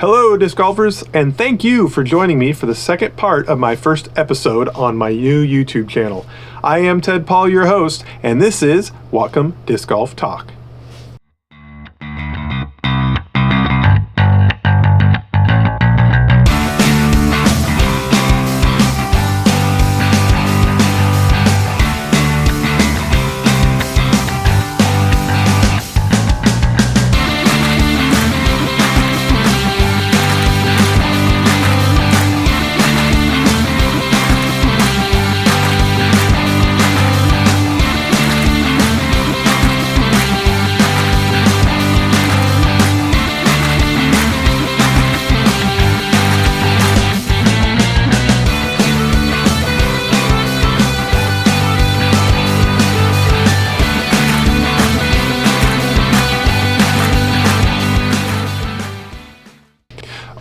Hello, disc golfers, and thank you for joining me for the second part of my first episode on my new YouTube channel. I am Ted Paul, your host, and this is Whatcom Disc Golf Talk.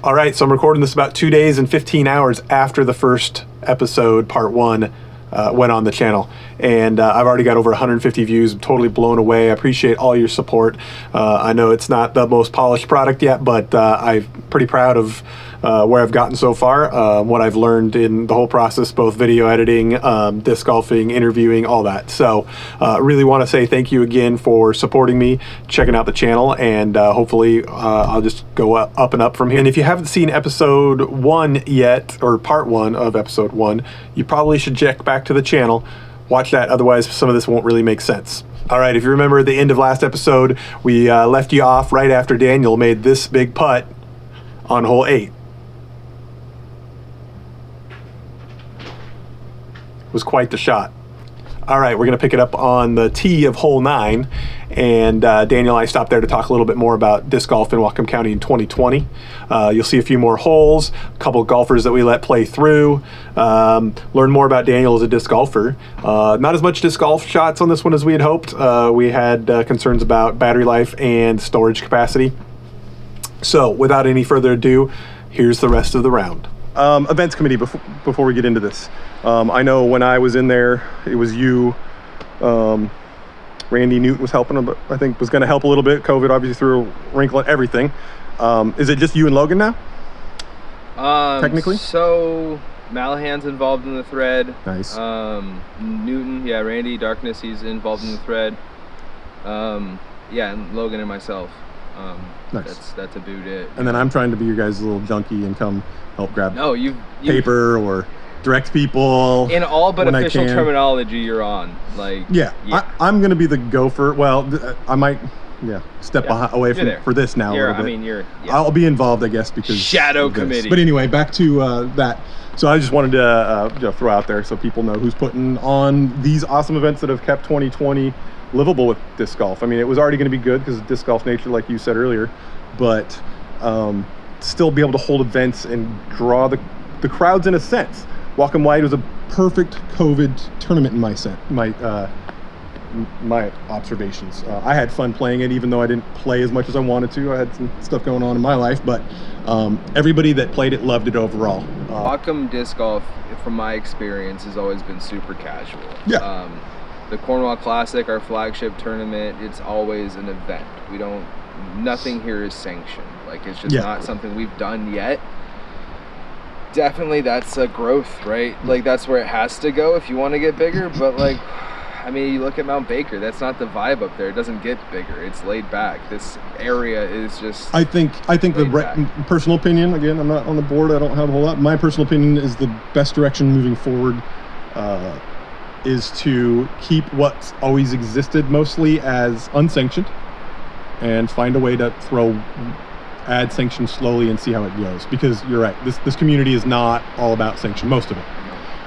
All right, so I'm recording this about 2 days and 15 hours after the first episode, part one, went on the channel. And I've already got over 150 views. I'm totally blown away. I appreciate all your support. I know it's not the most polished product yet, but I'm pretty proud of where I've gotten so far, what I've learned in the whole process, both video editing, disc golfing, interviewing, all that. So really want to say thank you again for supporting me, checking out the channel, and hopefully I'll just go up and up from here. And if you haven't seen episode 1 yet, or part 1 of episode 1, you probably should check back to the channel, watch that, otherwise some of this won't really make sense. All right, if you remember at the end of last episode, we left you off right after Daniel made this big putt on hole 8. Was quite the shot. All right, we're going to pick it up on the tee of hole 9, and Daniel and I stopped there to talk a little bit more about disc golf in Whatcom County in 2020. You'll see a few more holes, a couple golfers that we let play through, learn more about Daniel as a disc golfer. Not as much disc golf shots on this one as we had hoped. We had concerns about battery life and storage capacity. So without any further ado, here's the rest of the round. Events committee, before we get into this. I know when I was in there, it was you, Randy Newton was helping him, but I think was going to help a little bit. COVID obviously threw a wrinkle at everything. Is it just you and Logan now? Technically? So Malahan's involved in the thread. Nice. Newton, yeah, Randy Darkness, he's involved in the thread. Yeah, and Logan and myself. Nice. That's about it. And then I'm trying to be your guys' little junkie and come help grab paper or direct people. In all but official terminology, you're on. Like, yeah. I'm going to be the gopher. Well, I might, step away for this now a little bit. I mean, I'll be involved, I guess, because shadow committee. But anyway, back to that. So I just wanted to throw out there so people know who's putting on these awesome events that have kept 2020 livable with disc golf. I mean, it was already going to be good because of disc golf nature, like you said earlier, but still be able to hold events and draw the crowds in a sense. Whatcom Wide was a perfect COVID tournament in my observations. I had fun playing it, even though I didn't play as much as I wanted to. I had some stuff going on in my life, but everybody that played it loved it overall. Whatcom Disc Golf, from my experience, has always been super casual. Yeah. The Cornwall Classic, our flagship tournament, it's always an event. Nothing here is sanctioned. Like, it's just not something we've done yet. Definitely that's a growth, right? Like, that's where it has to go if you want to get bigger. But, like, I mean, you look at Mount Baker, that's not the vibe up there. It doesn't get bigger. It's laid back. This area is just I think personal opinion, again, I'm not on the board, I don't have a whole lot. My personal opinion is the best direction moving forward is to keep what's always existed mostly as unsanctioned and find a way to add sanctions slowly and see how it goes, because you're right, this community is not all about sanction, most of it.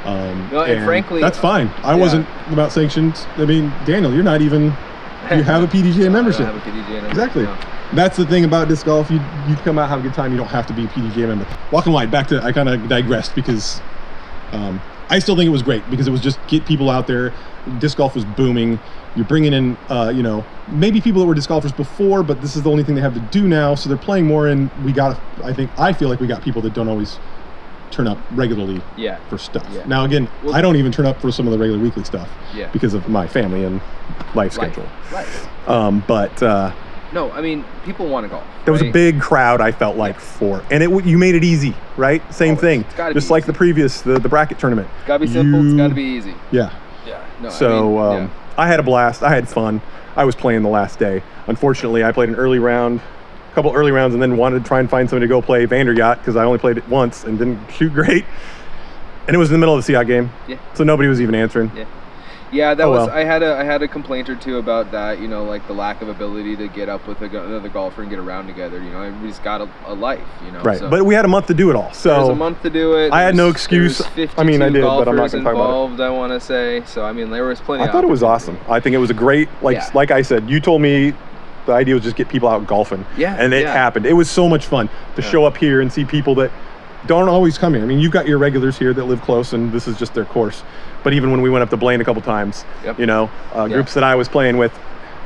And frankly, that's fine. I wasn't about sanctions. I mean, Daniel, you're not even, you have a PDGA membership. I don't have a PDGA membership. Exactly. No. That's the thing about disc golf. You come out, have a good time. You don't have to be a PDGA member. Whatcom Wide, back to, I kind of digressed because I still think it was great because it was just get people out there. Disc golf was booming. You're bringing in, maybe people that were disc golfers before, but this is the only thing they have to do now. So they're playing more, and I feel like we got people that don't always turn up regularly for stuff. Yeah. Now, again, I don't even turn up for some of the regular weekly stuff because of my family and life schedule. Life. No, I mean, people want to golf. There was a big crowd, I felt like, for, and you made it easy, right? Same thing. It's gotta just be like easy. the previous, the bracket tournament. It's got to be simple. It's got to be easy. Yeah. Yeah. No, So I mean, I had a blast. I had fun. I was playing the last day. Unfortunately, I played an early round, a couple early rounds, and then wanted to try and find somebody to go play Vanderyacht because I only played it once and didn't shoot great. And it was in the middle of the Seahawk game. Yeah. So nobody was even answering. Yeah. Yeah, that was. Well. I had a complaint or two about that. You know, like the lack of ability to get up with another golfer and get around together. You know, everybody's got a life. You know, Right. So But we had a month to do it all. So there was a month to do it. I had no excuse. I mean, I did, but I'm not going to talk about it. I want to say. So I mean, there was plenty. I thought it was awesome. I think it was a great, like I said, you told me the idea was just get people out golfing. Yeah. And it happened. It was so much fun to show up here and see people that don't always come here. I mean, you've got your regulars here that live close, and this is just their course. But even when we went up to Blaine a couple times, you know, groups that I was playing with,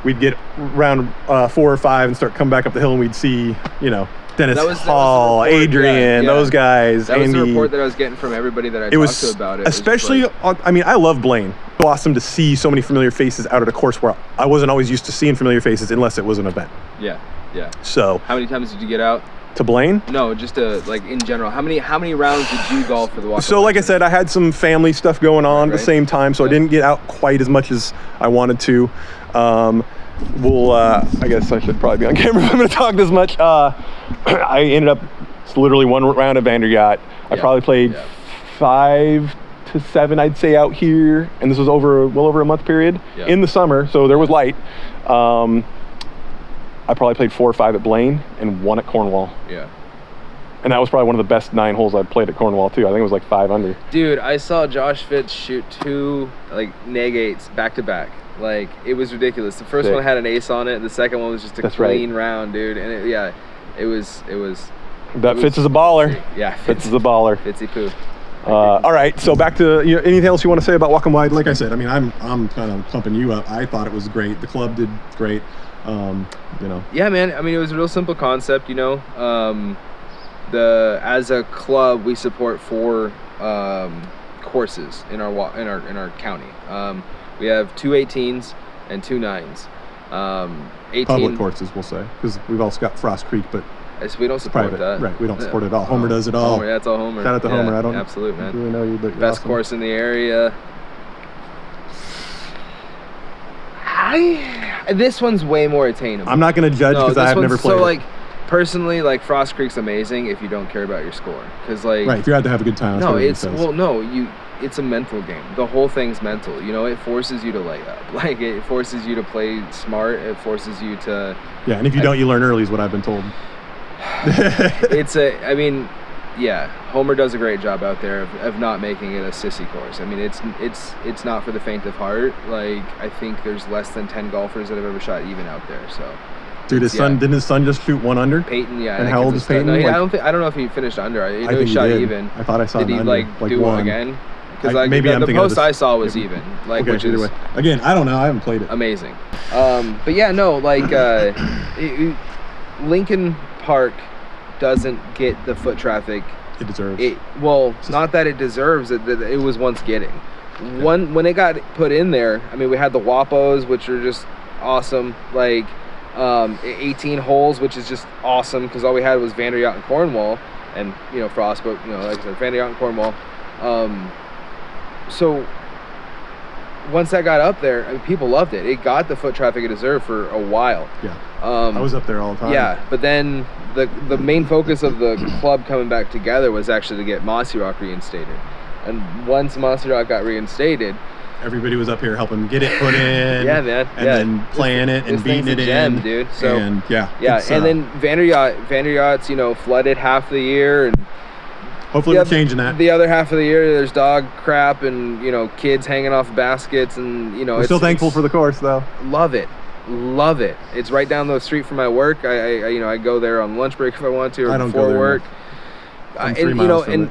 we'd get round 4 or 5 and start coming back up the hill, and we'd see, you know, Dennis Hall, Adrian, those guys, That was Andy. the report that I was getting from everybody that I talked to about it. Especially, I mean, I love Blaine. It's awesome to see so many familiar faces out at a course where I wasn't always used to seeing familiar faces unless it was an event. Yeah. So how many times did you get out? To Blaine? No, just like in general. How many rounds did you golf for the Whatcom? So like I said, I had some family stuff going on at the same time, so I didn't get out quite as much as I wanted to. I guess I should probably be on camera if I'm going to talk this much. I ended up, it's literally one round of Vanderyacht. I probably played 5 to 7, I'd say, out here, and this was well over a month period in the summer, so there was light. I probably played 4 or 5 at Blaine and 1 at Cornwall. Yeah. And that was probably one of the best 9 holes I'd played at Cornwall too. I think it was like 5 under. Dude, I saw Josh Fitz shoot 2 like neg-8s back to back. Like, it was ridiculous. The first one had an ace on it, and the second one was just a clean round, dude. And it was. That Fitz is a baller. Crazy. Yeah, Fitz is a baller. Fitzy poo. All right, so back to anything else you want to say about Whatcom Wide? Like I said, I mean, I'm kind of pumping you up. I thought it was great. The club did great. Yeah, man. I mean, it was a real simple concept. You know, as a club, we support 4 courses in our county. We have 2 18s and 2 9s. 18 public courses, we'll say, because we've also got Frost Creek, but we don't support that. Right, we don't support it at all. Homer does it all. Homer, that's all Homer. Shout out to Homer. I don't really know you, but you're best awesome. course in the area. This one's way more attainable. I'm not going to judge because I've never played so, it. like, personally, like, Frost Creek's amazing if you don't care about your score. Because, like... Right, if you have to have a good time. It's a mental game. The whole thing's mental. You know, it forces you to lay up. Like, it forces you to play smart. It forces you to... Yeah, and if you don't, you learn early is what I've been told. Homer does a great job out there of not making it a sissy course. I mean, it's not for the faint of heart. Like, I think there's less than 10 golfers that have ever shot even out there. So, dude, didn't his son just shoot 1 under? Peyton, yeah. And how old is Peyton? No, I don't know if he finished under. I know he shot even. I thought I saw. Did he under, do 1 it again? Because the post I saw was even. Like, okay, which is way. Again, I don't know. I haven't played it. Amazing. But yeah, no, like Lincoln Park doesn't get the foot traffic it deserves. Not that it deserves it. That it was once getting. When it got put in there, I mean, we had the Wappos, which are just awesome. Like 18 holes, which is just awesome because all we had was Vanderyacht and Cornwall, and Frost, but like I said, Vanderyacht and Cornwall. So once that got up there, I mean, people loved it. It got the foot traffic it deserved for a while. Yeah. I was up there all the time. Yeah, but then the main focus of the club coming back together was actually to get Mossy Roc reinstated. And once Mossy Roc got reinstated, everybody was up here helping get it put in. Yeah, man. And then playing it and beating it in, dude. So and and then Vanderyacht's flooded half the year, and hopefully we're changing that. The other half of the year, there's dog crap and kids hanging off baskets, and we're still thankful for the course though. Love it. It's right down the street from my work. I go there on lunch break if I want to, or before work. I'm 3 miles from it.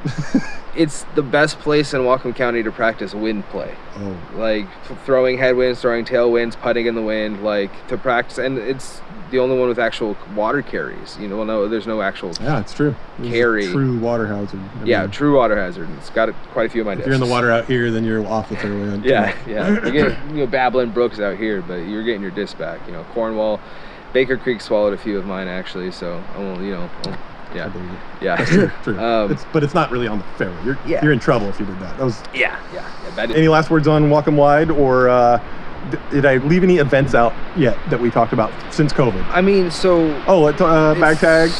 It's the best place in Whatcom County to practice wind play. Oh. Like throwing headwinds, throwing tailwinds, putting in the wind, like to practice. And it's the only one with actual water carries. There's no actual. Yeah, it's true. Carry. True water hazard. True water hazard. It's got quite a few of my. If you're in the water out here, then you're off the fairway. Yeah. You get babbling brooks out here, but you're getting your disc back. Cornwall. Baker Creek swallowed a few of mine actually, so I won't, you know. Yeah. I believe it. Yeah. That's true. But it's not really on the fairway. You're in trouble if you did that. That was. Yeah. Any last words on Whatcom Wide, or did I leave any events out yet that we talked about since COVID? I mean, so. Bag tag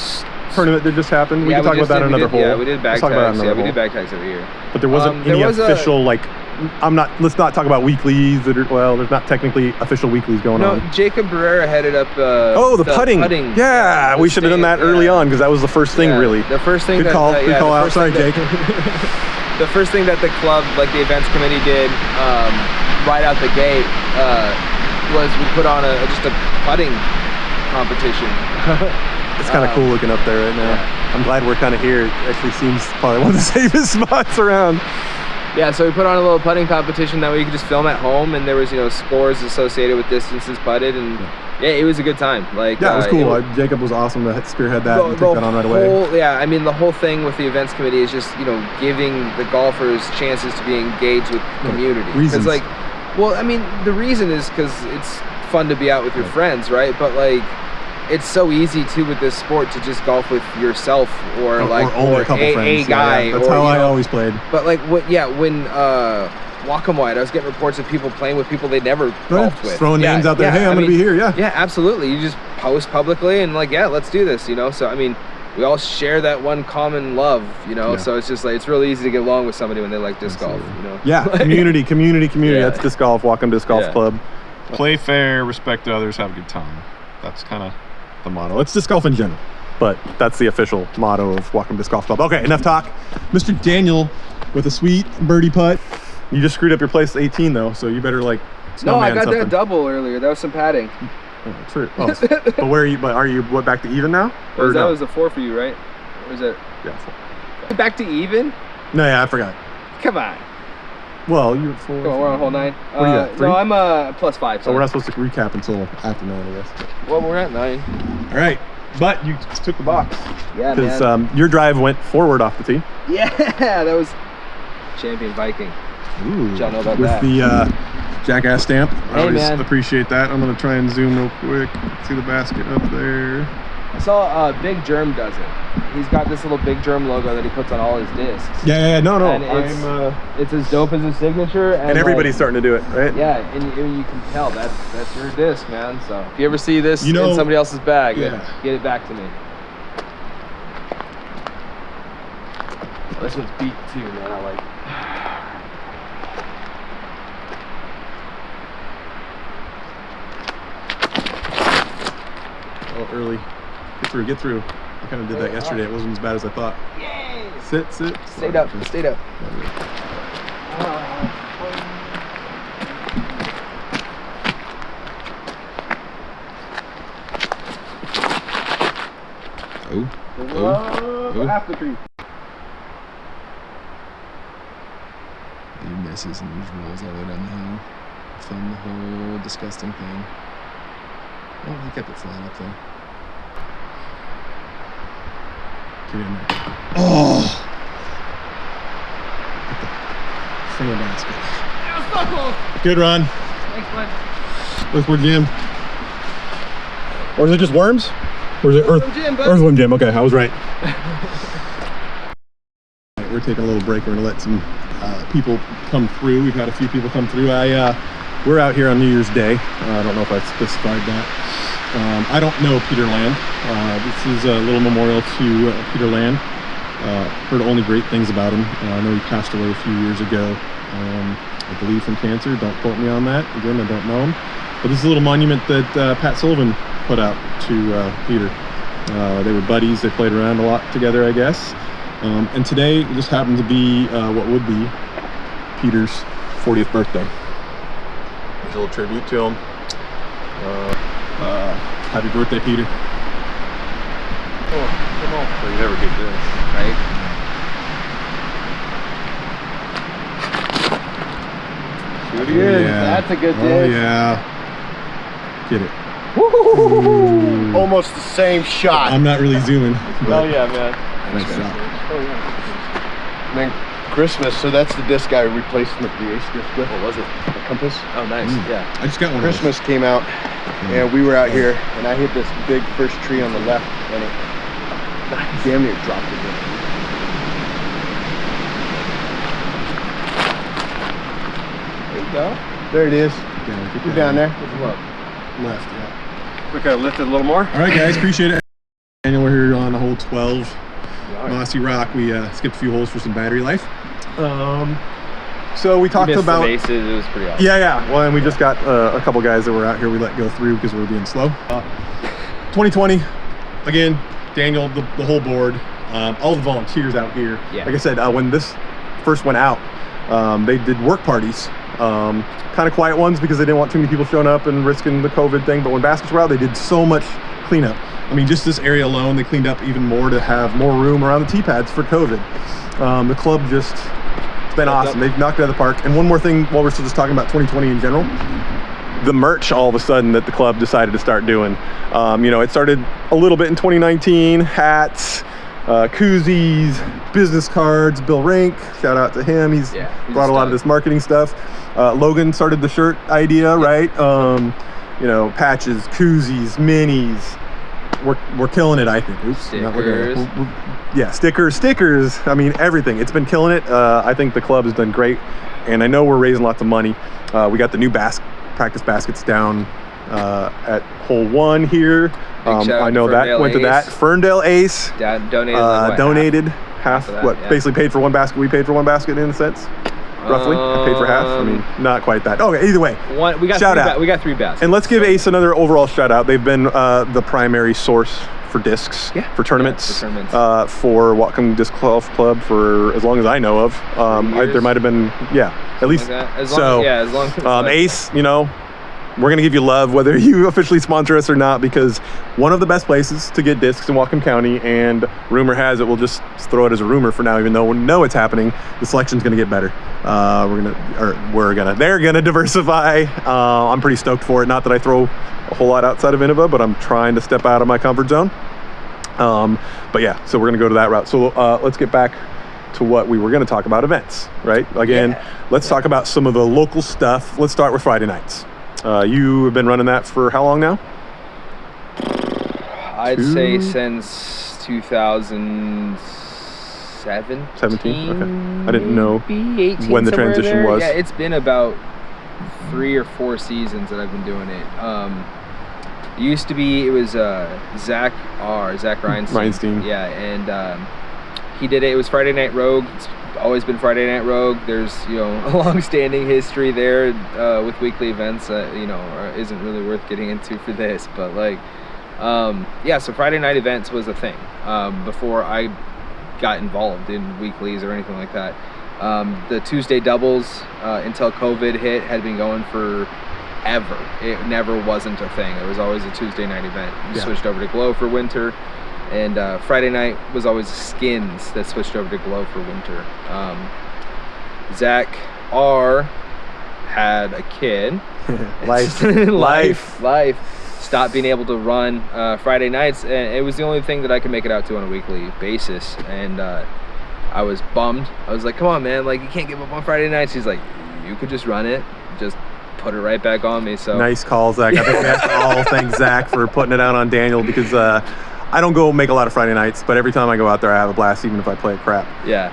tournament that just happened. We can talk about that in another hole. Yeah, we did bag tags. Yeah, we did bag tags every year. But there wasn't any official like. Let's not talk about weeklies that are, well, there's not technically official weeklies going on. No, Jacob Barrera headed up the putting. Yeah, we should have done that early on because that was the first thing really. The first thing Good call out. Sorry, Jake. The first thing that the club, like the events committee did right out the gate was we put on just a putting competition. It's kind of cool looking up there right now. Yeah. I'm glad we're kind of here. It actually seems probably one of the safest spots around. Yeah, so we put on a little putting competition that way you could just film at home, and there was, you know, scores associated with distances putted, and yeah, it was a good time. Like, yeah, it was cool. Jacob was awesome to spearhead that and take that on right away. Yeah, I mean, the whole thing with the events committee is just, you know, giving the golfers chances to be engaged with community. Reasons. Like, well, I mean, the reason is because it's fun to be out with your friends, right? But like, it's so easy too with this sport to just golf with yourself or a guy. Yeah. That's how I always played. But like when Whatcom Wide, I was getting reports of people playing with people they never golfed with. Throwing names out there. Hey, I'm gonna be here. Yeah, absolutely. You just post publicly and like, yeah, let's do this. You know, so I mean, we all share that one common love. You know, so it's just like it's really easy to get along with somebody when they like disc golf. You know. Yeah, community. Yeah. That's disc golf. Whatcom Disc Golf Club. Play fair, respect others, have a good time. That's kind of the motto. It's disc golf in general, but that's the official motto of Whatcom Disc Golf Club. Okay, enough talk. Mr. Daniel with a sweet birdie putt. You just screwed up your place 18 though, so you better like. No, I got that double earlier. That was some padding. Oh, true. Oh, but where are you? But are you back to even now? Or that was a 4 for you, right? Or is it? Yeah. 4. Back to even? No, yeah, I forgot. Come on. Well, you had 4. Come on, we're on hole 9. What are you at? 3? No, I'm +5. So we're not supposed to recap until after 9, I guess. Well, we're at 9. All right, but you took the box. Yeah, because your drive went forward off the tee. Yeah, that was Champion Viking. Ooh, y'all know about with that? The jackass stamp. I always man. appreciate that. I'm gonna try and zoom real quick. See the basket up there. I saw Big Germ does it. He's got this little Big Germ logo that he puts on all his discs. Yeah, no. And it's as dope as his signature. And everybody's starting to do it, right? Yeah, and you can tell that's your disc, man. So if you ever see this in somebody else's bag, get it back to me. Well, this one's beat too, man. I like it. Oh, early. Get through. I kind of did that yesterday. It wasn't as bad as I thought. Yay! Sit. Stayed up. Oh. After tree. He misses and just rolls all the way down the hill. Film the whole disgusting thing. Oh, he kept it flat up there. Get in there. Oh! Get the finger basket. That was so close. Good run. Thanks, bud. Earthworm Jim. Or is it just worms? Or is it Earthworm Jim? Okay, I was right. We're taking a little break. We're going to let some people come through. We've had a few people come through. We're out here on New Year's Day. I don't know if I specified that. I don't know Peter Land. This is a little memorial to Peter Land. Heard only great things about him. I know he passed away a few years ago. I believe from cancer. Don't quote me on that. Again, I don't know him. But this is a little monument that Pat Sullivan put out to Peter. They were buddies. They played around a lot together, I guess. And today just happened to be what would be Peter's 40th birthday. There's a little tribute to him. Happy birthday, Peter. Oh, come on. So you never get this, right? Shoot again. Yeah. That's a good disc. Oh, yeah. Get it. Ooh. Almost the same shot. I'm not really zooming. Oh, yeah, man. Nice shot. Oh, yeah. And then Christmas, so that's the disc I replaced the ace disc with. What was it? The Compass. Oh, nice. Yeah. I just got one. Christmas came out, and we were out here, and I hit this big first tree on the left, and it damn near dropped it. There you go. There it is. You're down there. Left, yeah. We gotta lift it a little more. All right, guys, appreciate it. Daniel, we're here on hole 12, Mossy Roc. We skipped a few holes for some battery life. So we talked Missed about the bases. It was pretty awesome. yeah. Well, and we just got a couple guys that were out here. We let go through because we were being slow. 2020, again, Daniel, the whole board, all the volunteers out here. Yeah. Like I said, when this first went out, they did work parties. Kind of quiet ones because they didn't want too many people showing up and risking the COVID thing. But when baskets were out, they did so much cleanup. I mean, just this area alone, they cleaned up even more to have more room around the tee pads for COVID. The club just, it's been awesome. They've knocked it out of the park. And one more thing, while we're still just talking about 2020 in general, the merch all of a sudden that the club decided to start doing. You know, it started a little bit in 2019, hats, koozies, business cards. Bill Rink, shout out to him. He's brought a lot of this marketing stuff. Logan started the shirt idea, right? You know, patches, koozies, minis. We're killing it, I think. Oops, Stickers. Yeah, stickers. I mean, everything. It's been killing it. I think the club has done great, and I know we're raising lots of money. We got the new practice baskets down at hole 1 here. I know that went to that. Ferndale Ace donated half. Basically paid for one basket. We paid for one basket in a sense. Roughly, I paid for half. I mean, not quite that. Okay, either way. We got 3 baskets. And let's give Ace another overall shout out. They've been the primary source for discs, for tournaments, for Whatcom Disc Golf Club for as long as I know of. There might have been, at least. Like as long as Ace, you know, we're gonna give you love whether you officially sponsor us or not, because one of the best places to get discs in Whatcom County, and rumor has it, we'll just throw it as a rumor for now, even though we know it's happening, the selection's gonna get better. They're gonna diversify. I'm pretty stoked for it. Not that I throw a whole lot outside of Innova, but I'm trying to step out of my comfort zone. But yeah, so we're gonna go to that route. So let's get back to what we were gonna talk about, events, right? Again, let's talk about some of the local stuff. Let's start with Friday nights. You have been running that for how long now? I'd say since 2017. 17? Okay. I didn't know 18, when the transition was. Yeah, it's been about 3 or 4 seasons that I've been doing it. It used to be, it was Zach Reinstein. Yeah, and he did it. It was Friday Night Rogue. It's always been Friday Night Rogue. There's, you know, a long-standing history there with weekly events that, you know, isn't really worth getting into for this. But like, so Friday night events was a thing before I got involved in weeklies or anything like that. The Tuesday doubles until COVID hit had been going forever. It never wasn't a thing. It was always a Tuesday night event. We switched over to Glow for winter. And Friday night was always Skins that switched over to Glow for winter. Zach R had a kid. Life. Stopped being able to run Friday nights, and it was the only thing that I could make it out to on a weekly basis. And I was bummed. I was like, come on, man, like, you can't give up on Friday nights. He's like, you could just run it. Just put it right back on me. So nice call, Zach. I think we have to all thank Zach for putting it out on Daniel, because I don't go make a lot of Friday nights, but every time I go out there, I have a blast, even if I play crap. Yeah.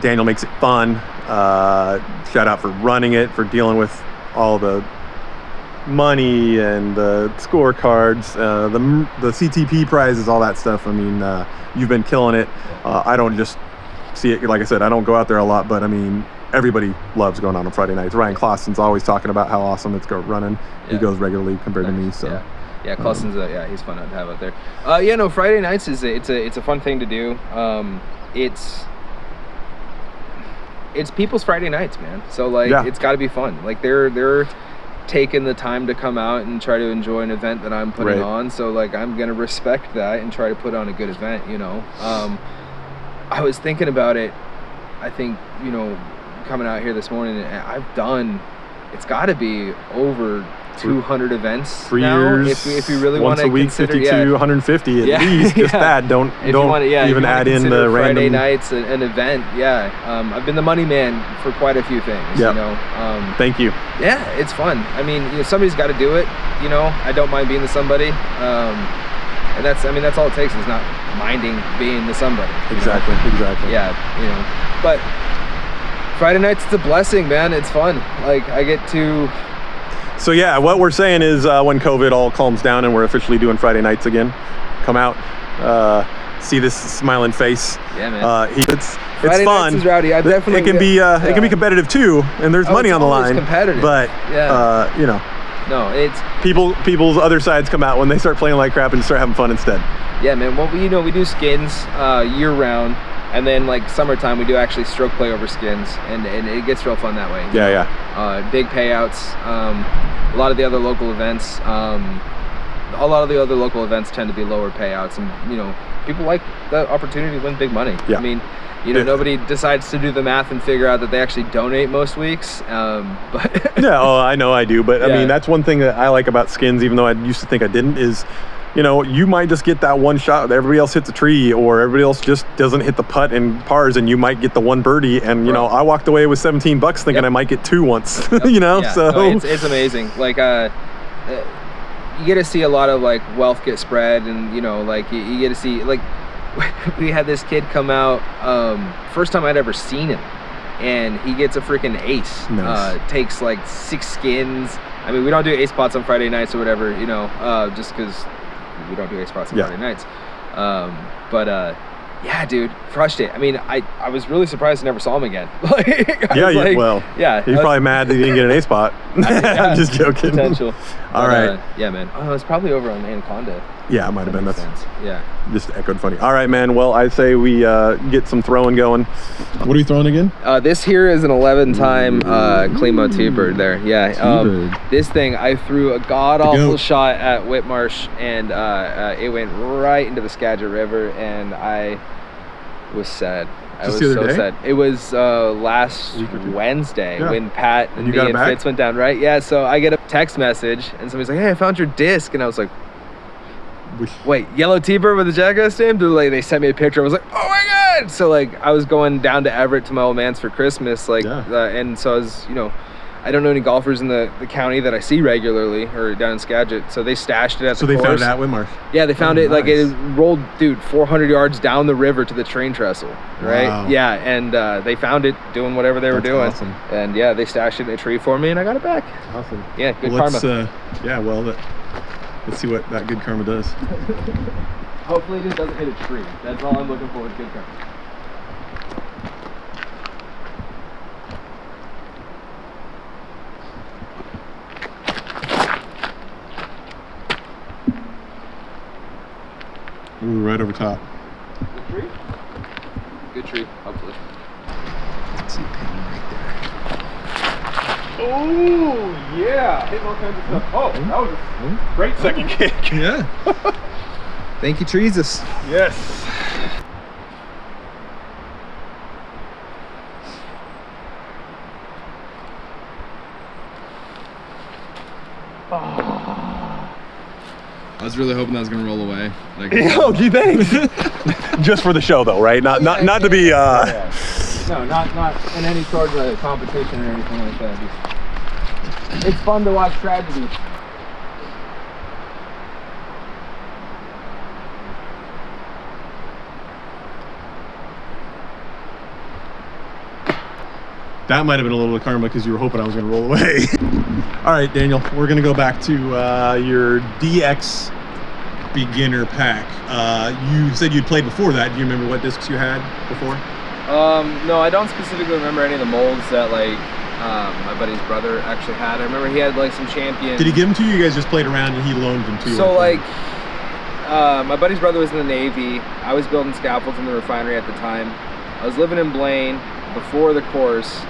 Daniel makes it fun. Shout out for running it, for dealing with all the money and the scorecards, the CTP prizes, all that stuff. I mean, you've been killing it. I don't just see it, like I said, I don't go out there a lot, but I mean, everybody loves going on Friday nights. Ryan Clausen's always talking about how awesome it's running. He goes regularly compared to me, so. Yeah, Clausen's he's fun to have out there. Friday nights it's a fun thing to do. It's people's Friday nights, man. So like, it's got to be fun. Like they're taking the time to come out and try to enjoy an event that I'm putting on. So like, I'm gonna respect that and try to put on a good event. You know, I was thinking about it. I think, you know, coming out here this morning, it's got to be over 200 events 3 now, years. if you really once want to a week, consider, 52, 150 at Yeah, least. Just yeah. that. Don't If you want, yeah, even add in the Friday random. nights an event. Yeah, I've been the money man for quite a few things. Yep. You know. Thank you. Yeah, it's fun. I mean, you know, somebody's got to do it. You know, I don't mind being the somebody. And that's all it takes is not minding being the somebody. Exactly. Yeah, you know. But Friday nights, it's a blessing, man. It's fun. Like I get to. So yeah, what we're saying is when COVID all calms down and we're officially doing Friday nights again, come out, see this smiling face. Yeah, man. It's Friday fun. nights is rowdy. I definitely. It can be competitive too, and there's money it's on the always line. competitive. But Yeah. you know, No, it's. people's other sides come out when they start playing like crap and start having fun instead. Yeah, man. Well, we do skins year round, and then like summertime we do actually stroke play over skins, and it gets real fun that way. Yeah. Big payouts. A lot of the other local events. Tend to be lower payouts, and you know people like the opportunity to win big money. Yeah. I mean, you know, nobody decides to do the math and figure out that they actually donate most weeks. But Yeah, I know I do, but I Yeah. mean that's one thing that I like about skins, even though I used to think I didn't, is you know, you might just get that one shot, everybody else hits a tree, or everybody else just doesn't hit the putt and pars, and you might get the one birdie, and you know, I walked away with $17 thinking I might get 2 once. You know, Yeah, so no, it's amazing. Like you get to see a lot of like wealth get spread, and you know, like you get to see like we had this kid come out, first time I'd ever seen him, and he gets a freaking ace. Nice. Takes like 6 skins. I mean, we don't do ace spots on Friday nights or whatever, you know, just because we don't do ace spots on Friday nights. Yeah, dude, crushed it. I mean, I was really surprised I never saw him again. Yeah, he's probably mad that he didn't get an A spot. I'm just joking. Potential. All right. Yeah, man. Oh, it's probably over on Anaconda. Yeah, it might have been. Makes That's sense. Yeah. just echoed funny. All right, man. Well, I say we get some throwing going. What are we throwing again? This here is an 11-time Klimo T-bird there. Yeah. T-bird. This thing, I threw a god-awful shot at Whitmarsh, and it went right into the Skagit River, and I was sad. I was so sad. It was last Wednesday when Pat and me and Fitz went down, right? Yeah, so I get a text message, and somebody's like, hey, I found your disc. And I was like, wait, yellow T-bird with a jackass name? They sent me a picture. I was like, oh my God. So like I was going down to Everett to my old man's for Christmas, like, and so I was, you know, I don't know any golfers in the county that I see regularly or down in Skagit, so they stashed it at the course. So they found it at Whitmarsh? Yeah, they found it, like it rolled, dude, 400 yards down the river to the train trestle, right? Wow. Yeah, and they found it doing whatever they were doing. Awesome. And yeah, they stashed it in a tree for me, and I got it back. Awesome. Yeah, good karma. Let's see what that good karma does. Hopefully it just doesn't hit a tree. That's all I'm looking for is good karma. Ooh, right over top. Good tree? Good tree, hopefully. See a pin right there. Oh, yeah. Hitting all kinds of stuff. Oh, that was a great second kick. Yeah. Thank you, Jesus. Yes. I was really hoping that was gonna roll away. Like, Oh, gee, thanks. Just for the show, though, right? Not to be. No, not in any sort of competition or anything like that. It's fun to watch tragedy. That might have been a little bit of karma because you were hoping I was going to roll away. All right, Daniel, we're going to go back to your DX beginner pack. You said you'd played before that. Do you remember what discs you had before? No, I don't specifically remember any of the molds that like my buddy's brother actually had. I remember he had like some Champion. Did he give them to you? You guys just played around and he loaned them to you? So like, my buddy's brother was in the Navy. I was building scaffolds in the refinery at the time. I was living in Blaine before the course.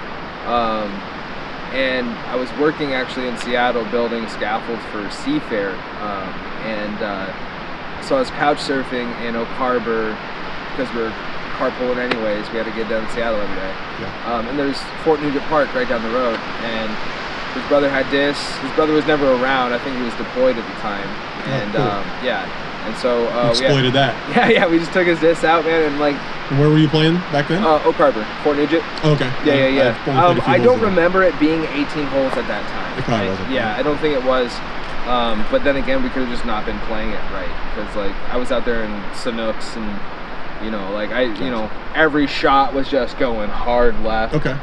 And I was working actually in Seattle building scaffolds for Seafair, so I was couch surfing in Oak Harbor because we're carpooling anyways. We had to get down to Seattle every day. Yeah. And there's Fort Nugent Park right down the road, and His brother had discs. His brother was never around. I think he was deployed at the time. And cool. and so You exploited that. Yeah, we just took his discs out, man, and like. And where were you playing back then? Oak Harbor, Fort Nugent. Oh, okay. Yeah. I don't remember remember it being 18 holes at that time. It probably wasn't. Yeah, I don't think it was. But then again, we could have just not been playing it right, because like I was out there in Sanooks, and every shot was just going hard left. Okay.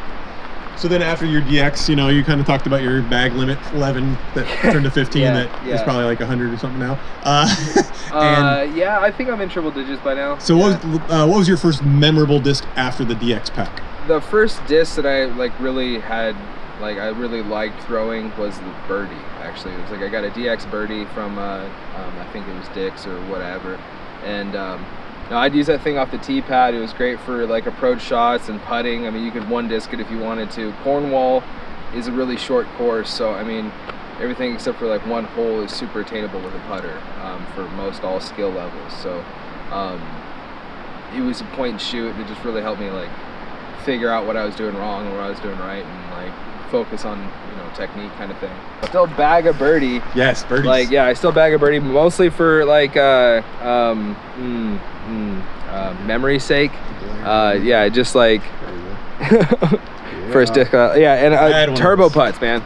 So then after your DX, you kind of talked about your bag limit 11 that turned to 15 that is probably like 100 or something now. Yeah, I think I'm in triple digits by now. So what was your first memorable disc after the DX pack? The first disc that I really had, I really liked throwing was the birdie. Actually, it was I got a DX birdie from I think it was Dick's or whatever, and I'd use that thing off the tee pad. It was great for approach shots and putting. I mean, you could one disc it if you wanted to. Cornwall is a really short course, so I mean, everything except for one hole is super attainable with a putter for most all skill levels. So it was a point and shoot. It just really helped me figure out what I was doing wrong and what I was doing right, and focus on technique kind of thing. Still bag a birdie. Yes, birdies. I still bag a birdie mostly for memory's sake. Just first disc. And turbo putts, man.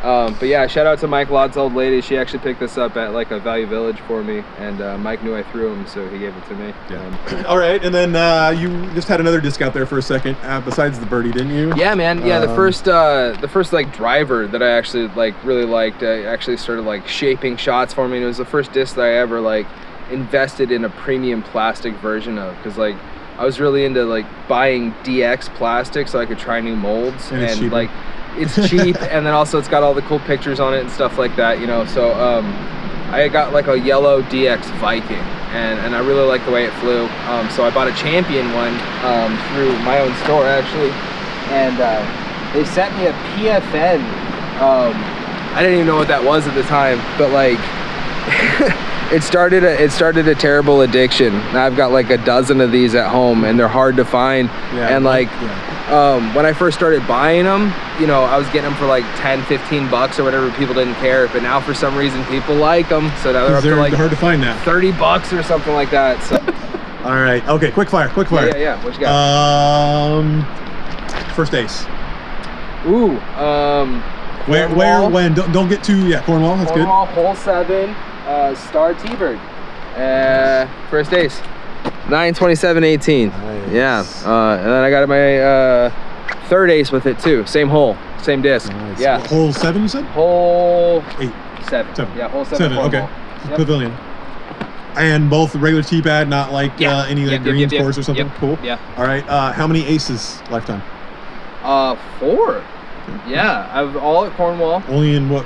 But yeah, shout out to Mike Lott's old lady. She actually picked this up at a Value Village for me, and Mike knew I threw them, so he gave it to me. Yeah. All right, and then you just had another disc out there for a second, besides the birdie, didn't you? Yeah, man. Yeah, the first driver that I actually really liked, actually started shaping shots for me. And it was the first disc that I ever invested in a premium plastic version of, because I was really into buying DX plastic so I could try new molds, and it's cheap, and then also it's got all the cool pictures on it and stuff like that, so I got a yellow DX Viking, and I really liked the way it flew, so I bought a Champion one through my own store actually, and they sent me a PFN. I didn't even know what that was at the time, but it started a terrible addiction. I've got a dozen of these at home, and they're hard to find. And when I first started buying them, I was getting them for $10-15 or whatever. People didn't care, but now for some reason people like them, so now they're up to hard to find now. $30 or something like that. So. All right. Okay. Quick fire. Yeah. What you got? First ace. Ooh. Where, when? Don't get too. Yeah, Cornwall. That's Cornwall, good. hole 7. Star T-Bird. First ace. 9/27/18. Nice. Yeah. And then I got my third ace with it too. Same hole, same disc. Nice. Yeah. Hole 7, you said? Hole 8. 7. Yeah, hole 7. 7. Okay. Yep. Pavilion. And both regular tee pad, not any greens course or something. Yep. Cool. Yeah. All right. How many aces lifetime? 4. Okay. Yeah, I've all at Cornwall. Only in what?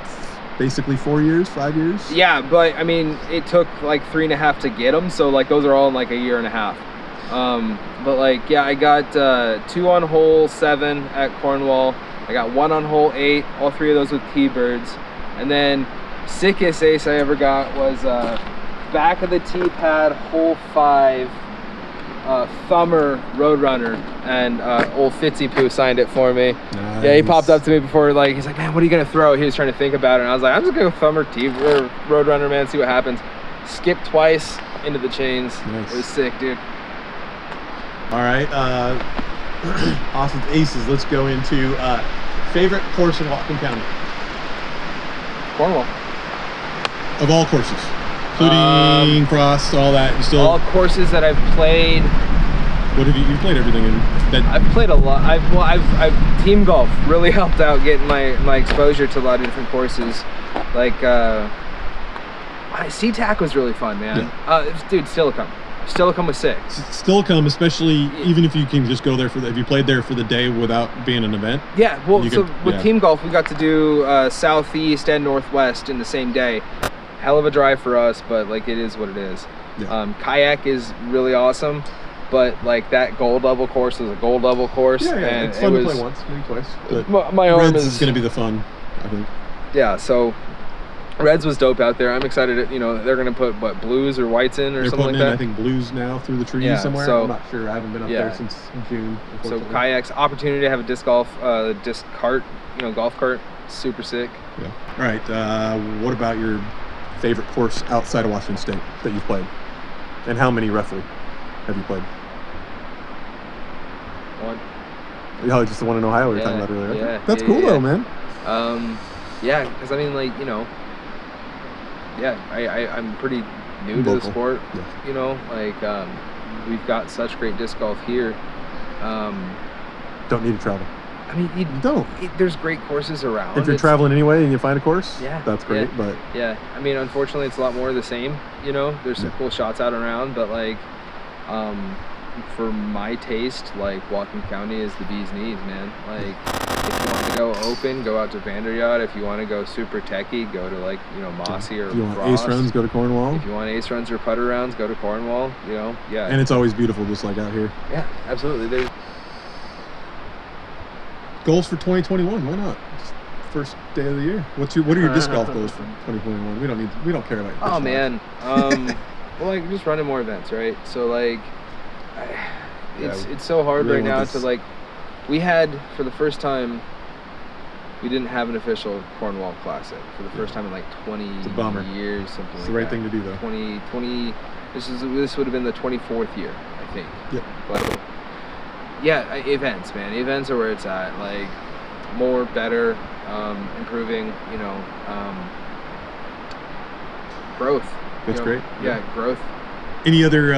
Basically 4 years, 5 years? Yeah, but I mean, it took 3.5 to get them, so those are all in a year and a half. But I got 2 on hole 7 at Cornwall. I got 1 on hole 8, all 3 of those with T-birds. And then sickest ace I ever got was back of the tee pad, hole 5, Thumber Roadrunner, and old Fitzy Poo signed it for me. Nice. Yeah, he popped up to me before, he's like, man, what are you gonna throw? He was trying to think about it, and I was like, I'm just gonna go Thumber Roadrunner, man, see what happens. Skipped twice into the chains. Nice. It was sick, dude. All right, Austin's aces. Let's go into favorite course in Whatcom County Cornwall. of all courses, including cross, all that. You still all courses that I've played. What have you played everything in? I've played a lot. I've team golf really helped out getting my exposure to a lot of different courses. SeaTac was really fun, man. Yeah. Dude, Stillicum was sick. Stillicum, especially even if you can just go there if you played there for the day without being an event. Yeah, well, with team golf, we got to do southeast and northwest in the same day. Hell of a drive for us, but it is what it is. Yeah. Kayak is really awesome, but that gold level course is a gold level course. Yeah, and it's fun to play once, maybe twice. But my arm Reds is going to be the fun, I think. Yeah, so Reds was dope out there. I'm excited. They're going to put blues or whites in or something like that. I think blues now through the trees somewhere. So, I'm not sure. I haven't been up there since June. So kayaks, opportunity to have a disc golf, disc cart, golf cart. super sick. Yeah. All right. What about your favorite course outside of Washington State that you've played? And how many roughly have you played? One. Oh, just the one in Ohio we were talking about earlier. Yeah, That's cool though, man. Yeah, because I mean, like, you know, I'm pretty new to the sport. Yeah. You know, like, we've got such great disc golf here. Don't need to travel. I mean, you don't. There's great courses around. If you're traveling anyway and you find a course, yeah, that's great. Yeah, but yeah, I mean, unfortunately, it's a lot more of the same. You know, there's some cool shots out around, but like, for my taste, like Whatcom County is the bee's knees, man. Like, if you want to go open, go out to Vanderyacht. If you want to go super techie, go to like, you know, Mossy or if you want Frost. ace runs, go to Cornwall. If you want ace runs or putter rounds, go to Cornwall. You know, yeah. And it's always beautiful, just like out here. Yeah, absolutely. There's goals for 2021. Why not? Just first day of the year. What are your disc golf goals for 2021? We don't care about your Oh man. Well, like, just running more events, right? So like, it's so hard right now to like. We had, for the first time, we didn't have an official Cornwall Classic for the first time in like 20 years, something like that. It's the right thing to do, though. 2020. This would have been the 24th year, I think. Yep. But yeah, events, man. Events are where it's at. Like, more, better, improving. You know, growth. That's great. Yeah, growth. Any other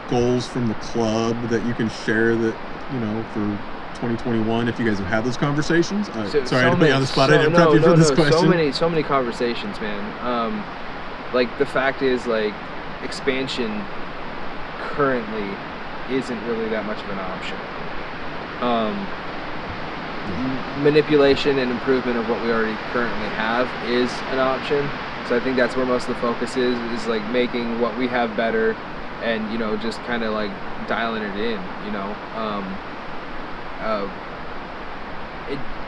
goals from the club that you can share that, you know, for 2021, if you guys have had those conversations? Sorry to put you on the spot. I didn't prep you for this question. So many conversations, man. Like, the fact is, like, expansion currently isn't really that much of an option. Manipulation and improvement of what we already currently have is an option. So I think that's where most of the focus is like making what we have better, and, you know, just kind of like dialing it in, you know.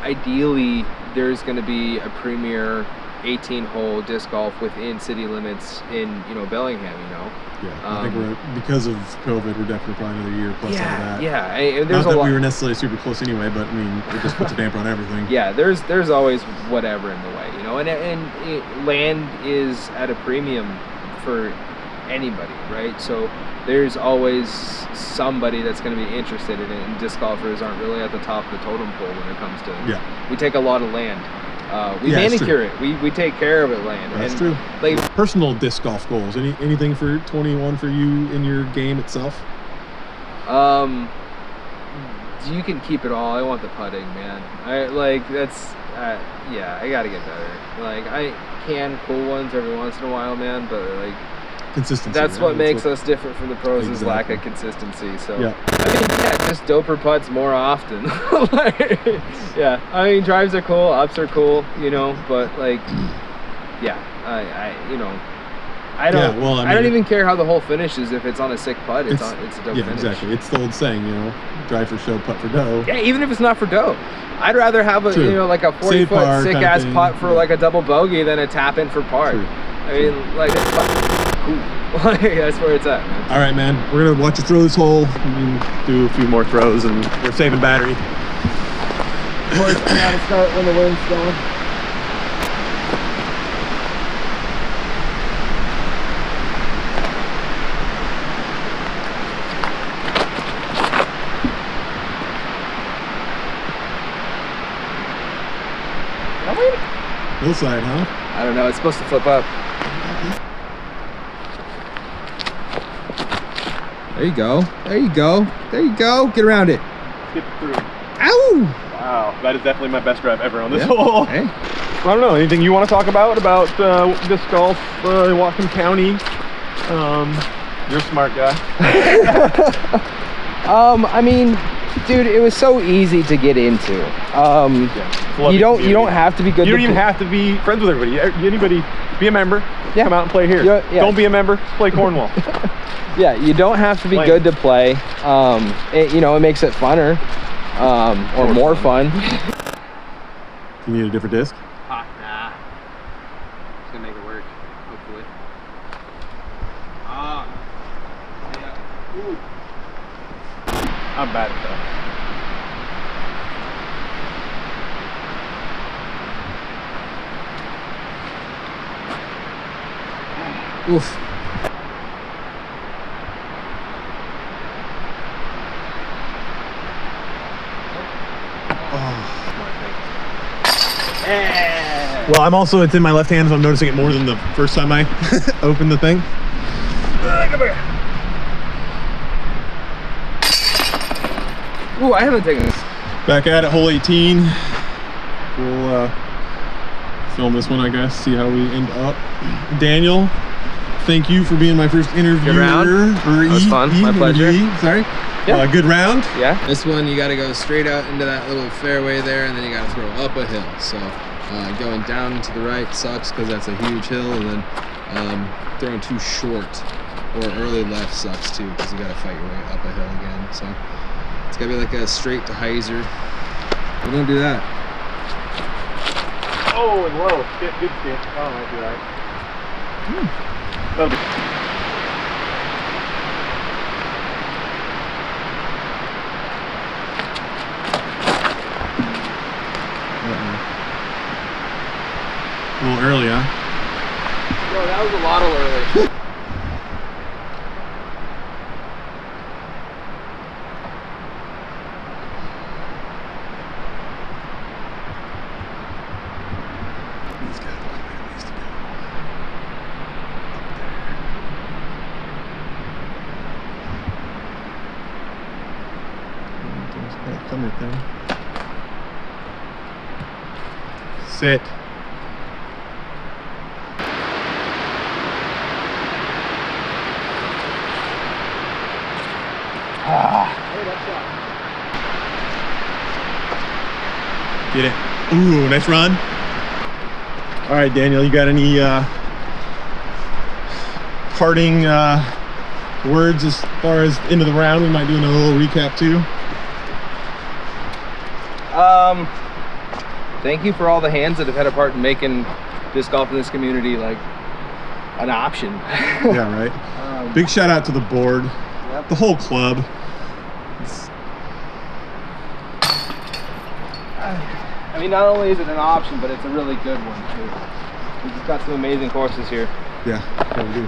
Ideally, there's going to be a premier 18-hole disc golf within city limits in, you know, Bellingham, you know. Yeah, I think because of COVID, we're definitely probably another year plus out of that. Yeah, there's not that we were necessarily super close anyway, but I mean, it just puts a damper on everything. Yeah, there's always whatever in the way, you know, and land is at a premium for anybody, right? So there's always somebody that's going to be interested in it, and disc golfers aren't really at the top of the totem pole when it comes to. Yeah. We take a lot of land. We manicure it. We take care of it, land. That's true. Like, personal disc golf goals. Anything for 21 for you in your game itself? You can keep it all. I want the putting, man. I gotta get better. Like, I can pull ones every once in a while, man, but like, consistency. That's what makes us different from the pros, is lack of consistency. So yeah. I mean, just doper putts more often. Yeah, I mean, drives are cool, ups are cool, you know, but like, yeah, I don't even care how the hole finishes. If it's on a sick putt, it's a dope finish. Exactly. It's the old saying, you know, drive for show, putt for dough. Yeah, even if it's not for dough. I'd rather have a, you know, like a 40-foot sick ass putt for like a double bogey than a tap in for par. True. I mean, like, it's cool. That's where it's at, man. All right, man. We're gonna watch you throw this hole and do a few more throws, and we're saving battery. Boys, I gotta start when the wind's going. Hillside, huh? I don't know. It's supposed to flip up. There you go. There you go. There you go. Get around it. Skip through. Ow! Wow, that is definitely my best drive ever on this hole. Hey. I don't know. Anything you want to talk about disc golf, Whatcom County? You're a smart guy. I mean, dude, it was so easy to get into. You don't have to be good. You don't even have to be friends with everybody. Anybody, be a member. Yeah. Come out and play here. Yeah. Don't be a member. Play Cornwall. Yeah, you don't have to be good to play. It makes it funner, or more fun. You need a different disc? Nah. Just gonna make it work, hopefully. Yeah. Ooh. I'm bad at that. Oof. Well, I'm also, it's in my left hand, so I'm noticing it more than the first time I opened the thing. Come here. Ooh, I haven't taken this. Back at it, hole 18. We'll film this one, I guess, see how we end up. Daniel, thank you for being my first interviewer. Good round. That was fun. My pleasure. Sorry. Yeah. Good round. Yeah. This one, you got to go straight out into that little fairway there, and then you got to throw up a hill. So going down to the right sucks because that's a huge hill, and then throwing too short or early left sucks too because you got to fight your way up a hill again. So it's got to be like a straight to hyzer. We're going to do that. Oh, and low. Good skip. Oh, might be right. That'll be. A little early, huh? Bro, that was a lot of early. He's got a long ways to go. Up there. There's that thumber thing. Sit. Get it. Ooh, nice run. All right, Daniel, you got any parting words as far as into the round? We might do another little recap too. Thank you for all the hands that have had a part in making disc golf in this community like an option. Yeah, right. Big shout out to the board, the whole club. I mean, not only is it an option, but it's a really good one too. We've just got some amazing courses here. Yeah, we do.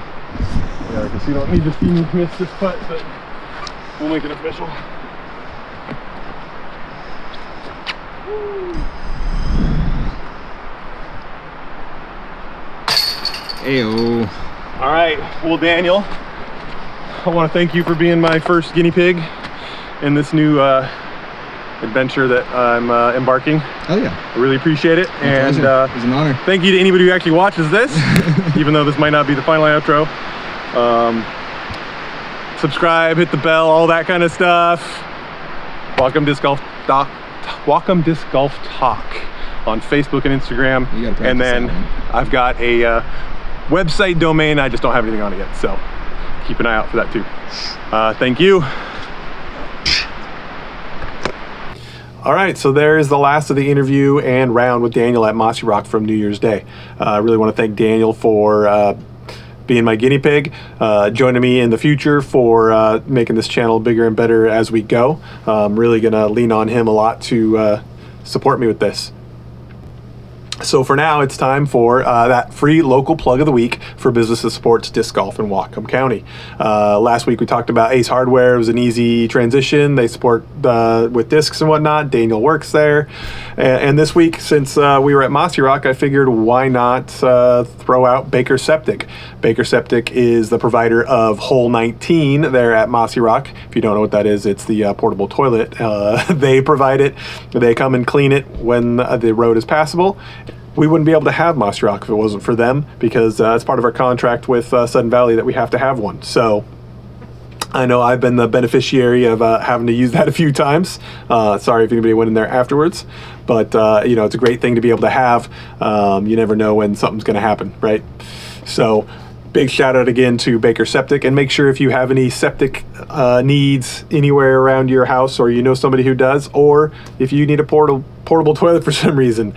Yeah, I guess you don't need to see me miss this putt, but we'll make it official. Ayo. All right, well, Daniel, I want to thank you for being my first guinea pig in this new adventure that I'm embarking. Oh yeah. I really appreciate it. And it was an honor. thank you to anybody who actually watches this, even though this might not be the final outro. Subscribe, hit the bell, all that kind of stuff. Whatcom Disc Golf Talk. Whatcom Disc Golf Talk on Facebook and Instagram. You gotta practice and then that one. I've got a website domain. I just don't have anything on it yet, so keep an eye out for that too. Thank you. All right, so there's the last of the interview and round with Daniel at Mossy Roc from New Year's Day. I really want to thank Daniel for being my guinea pig, joining me in the future for making this channel bigger and better as we go. I'm really gonna lean on him a lot to support me with this. So for now, it's time for that free local plug of the week for business that supports disc golf in Whatcom County. Last week we talked about Ace Hardware. It was an easy transition. They support with discs and whatnot. Daniel works there. And this week, since we were at Mossy Roc, I figured why not throw out Baker Septic. Baker Septic is the provider of Hole 19 there at Mossy Roc. If you don't know what that is, it's the portable toilet. They provide it. They come and clean it when the road is passable. We wouldn't be able to have Mossy Roc if it wasn't for them, because it's part of our contract with Sudden Valley that we have to have one. So I know I've been the beneficiary of having to use that a few times. Sorry if anybody went in there afterwards, but you know, it's a great thing to be able to have. You never know when something's going to happen, right? So big shout out again to Baker Septic, and make sure if you have any septic needs anywhere around your house, or you know somebody who does, or if you need a portable toilet for some reason,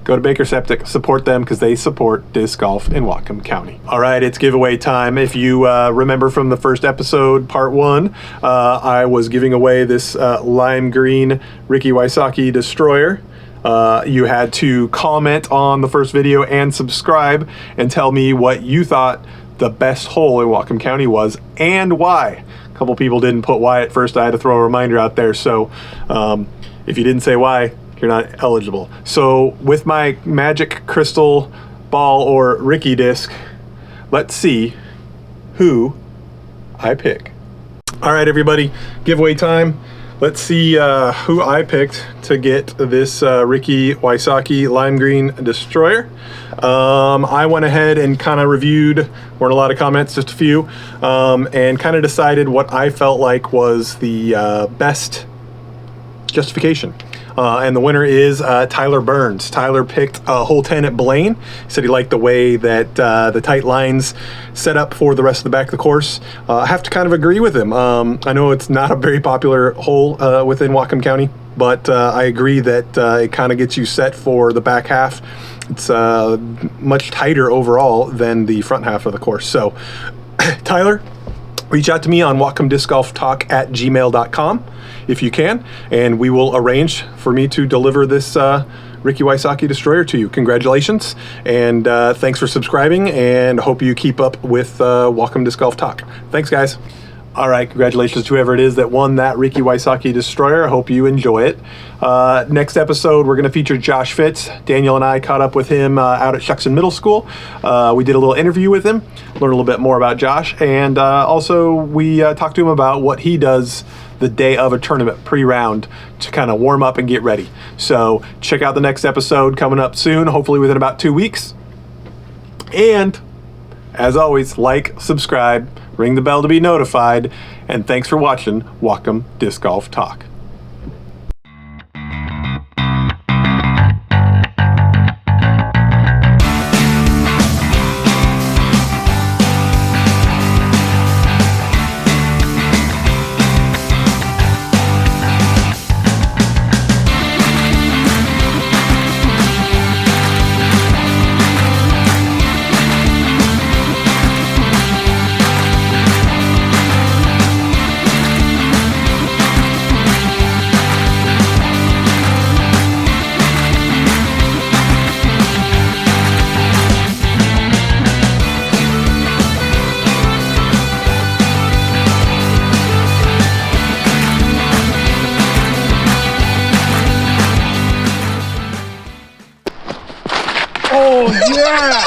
go to Baker Septic, support them, because they support disc golf in Whatcom County. All right, it's giveaway time. If you remember from the first episode, part 1, I was giving away this lime green Ricky Wysocki Destroyer. You had to comment on the first video and subscribe and tell me what you thought the best hole in Whatcom County was and why. A couple people didn't put why at first. I had to throw a reminder out there. So if you didn't say why, you're not eligible. So with my magic crystal ball or Ricky disc, let's see who I pick. All right, everybody, giveaway time. Let's see who I picked to get this Ricky Wysocki Lime Green Destroyer. I went ahead and kind of reviewed, weren't a lot of comments, just a few, and kind of decided what I felt like was the best justification. And the winner is Tyler Burns. Tyler picked hole 10 at Blaine. He said he liked the way that the tight lines set up for the rest of the back of the course. I have to kind of agree with him. I know it's not a very popular hole within Whatcom County, but I agree that it kind of gets you set for the back half. It's much tighter overall than the front half of the course. So, Tyler, reach out to me on whatcomdiscgolftalk@gmail.com if you can, and we will arrange for me to deliver this Ricky Wysocki Destroyer to you. Congratulations, and thanks for subscribing, and hope you keep up with Whatcom Disc Golf Talk. Thanks, guys. All right, congratulations to whoever it is that won that Ricky Wysocki Destroyer. I hope you enjoy it. Next episode, we're going to feature Josh Fitz. Daniel and I caught up with him out at Shuckson Middle School. We did a little interview with him, learned a little bit more about Josh, and also we talked to him about what he does the day of a tournament pre-round to kind of warm up and get ready. So check out the next episode coming up soon, hopefully within about 2 weeks. And as always, like, subscribe, ring the bell to be notified, and thanks for watching Whatcom Disc Golf Talk. Oh, yeah!